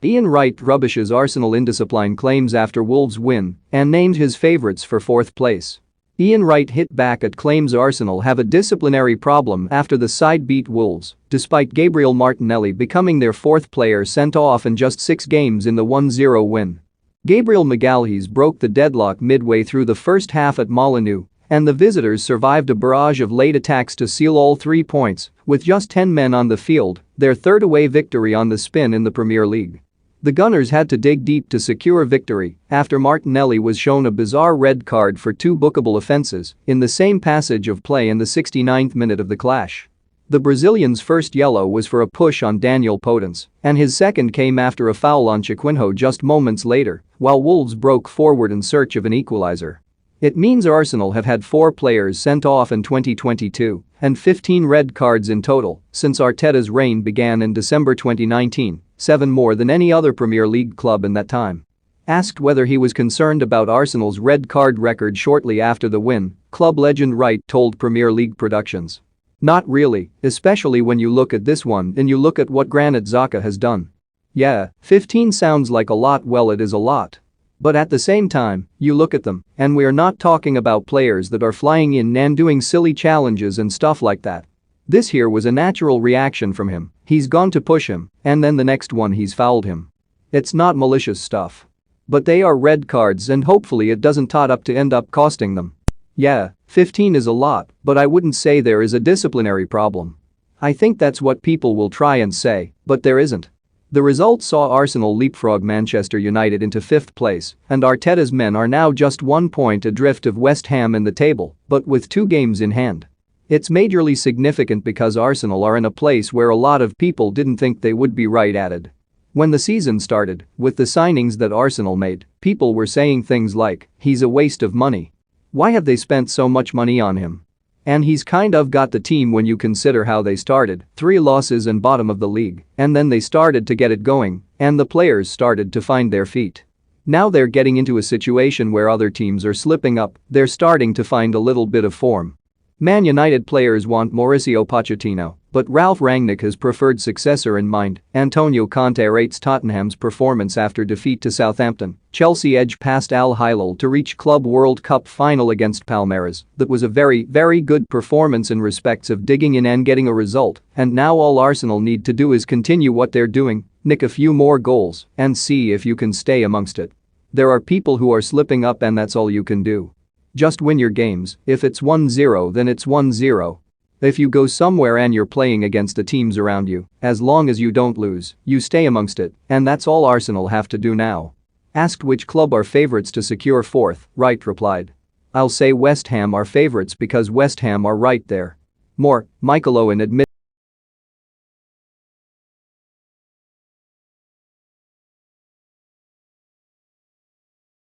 Ian Wright rubbishes Arsenal indiscipline claims after Wolves win and named his favourites for fourth place. Ian Wright hit back at claims Arsenal have a disciplinary problem after the side beat Wolves, despite Gabriel Martinelli becoming their fourth player sent off in just 6 games in the 1-0 win. Gabriel Magalhaes broke the deadlock midway through the first half at Molineux, and the visitors survived a barrage of late attacks to seal all 3 points, with just 10 men on the field, their third away victory on the spin in the Premier League. The Gunners had to dig deep to secure victory after Martinelli was shown a bizarre red card for 2 bookable offences in the same passage of play in the 69th minute of the clash. The Brazilian's first yellow was for a push on Daniel Podence, and his second came after a foul on Chiquinho just moments later, while Wolves broke forward in search of an equaliser. It means Arsenal have had 4 players sent off in 2022 and 15 red cards in total since Arteta's reign began in December 2019, 7 more than any other Premier League club in that time. Asked whether he was concerned about Arsenal's red card record shortly after the win, club legend Wright told Premier League Productions. "Not really, especially when you look at this one and you look at what Granit Xhaka has done. Yeah, 15 sounds like a lot, well it is a lot. But at the same time, you look at them, and we are not talking about players that are flying in and doing silly challenges and stuff like that. This here was a natural reaction from him, he's gone to push him, and then the next one he's fouled him. It's not malicious stuff. But they are red cards and hopefully it doesn't tot up to end up costing them. Yeah, 15 is a lot, but I wouldn't say there is a disciplinary problem. I think that's what people will try and say, but there isn't." The result saw Arsenal leapfrog Manchester United into 5th place, and Arteta's men are now just 1 point adrift of West Ham in the table, but with 2 games in hand. It's majorly significant because Arsenal are in a place where a lot of people didn't think they would be right at it. When the season started, with the signings that Arsenal made, people were saying things like, "He's a waste of money. Why have they spent so much money on him? And he's kind of got the team when you consider how they started, 3 losses and bottom of the league, and then they started to get it going, and the players started to find their feet. Now they're getting into a situation where other teams are slipping up, they're starting to find a little bit of form." Man United players want Mauricio Pochettino, but Ralf Rangnick has preferred successor in mind. Antonio Conte rates Tottenham's performance after defeat to Southampton. Chelsea edged past Al Hilal to reach Club World Cup final against Palmeiras. That was a very good performance in respects of digging in and getting a result, and now all Arsenal need to do is continue what they're doing, nick a few more goals, and see if you can stay amongst it. There are people who are slipping up and that's all you can do. Just win your games, if it's 1-0 then it's 1-0. If you go somewhere and you're playing against the teams around you, as long as you don't lose, you stay amongst it, and that's all Arsenal have to do now. Asked which club are favourites to secure 4th, Wright replied, "I'll say West Ham are favourites because West Ham are right there." More, Michael Owen admits